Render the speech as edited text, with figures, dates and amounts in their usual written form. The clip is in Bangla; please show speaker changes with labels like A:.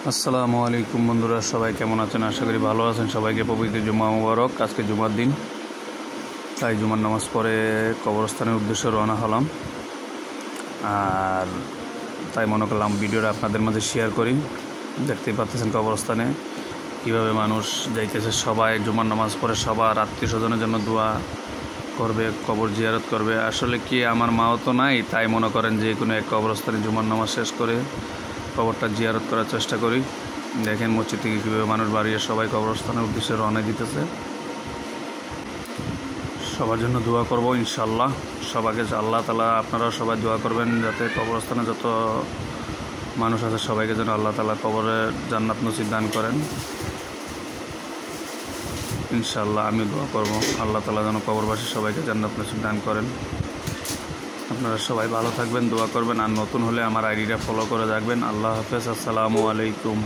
A: আসসালামু আলাইকুম বন্ধুরা, সবাই কেমন আছেন? আশা করি ভালো আছেন। সবাইকে পবিত্র জুমা মুবারক। আজকে জুমার দিন, তাই জুমার নামাজ পড়ে কবরস্থানের উদ্দেশ্যে রওনা হলাম। আর তাই মনে করলাম ভিডিওটা আপনাদের মাঝে শেয়ার করি। দেখতেই পাচ্ছেন কবরস্থানে কীভাবে মানুষ যাইতেছে। সবাই জুমার নামাজ পড়ে সবার আত্মীয় স্বজনের জন্য দোয়া করবে, কবর জিয়ারত করবে। আসলে কি, আমার মাও তো নাই, তাই মনে করেন যে কোনো এক কবরস্থানে জুমার নামাজ শেষ করে কবরটা জিয়ারত করার চেষ্টা করি। দেখেন মসজিদ থেকে কীভাবে মানুষ বাড়িয়ে সবাই কবরস্থানের উদ্দেশ্যে রওনা দিতেছে। সবার জন্য দোয়া করব ইনশাআল্লাহ। সবাইকে আল্লাহ তাআলা, আপনারাও সবাই দোয়া করবেন যাতে কবরস্থানে যত মানুষ আছে সবাইকে যেন আল্লাহ তাআলা কবরে জান্নাত নসিব দান করেন ইনশাআল্লাহ। আমি দোয়া করব আল্লাহ তাআলা যেন কবরবাসী সবাইকে জান্নাত নসিব দান করেন। আপনারা সবাই ভালো থাকবেন, দোয়া করবেন। আর নতুন হলে আমার আইডিটা ফলো করে রাখবেন। আল্লাহ হাফেজ। আসসালামু আলাইকুম।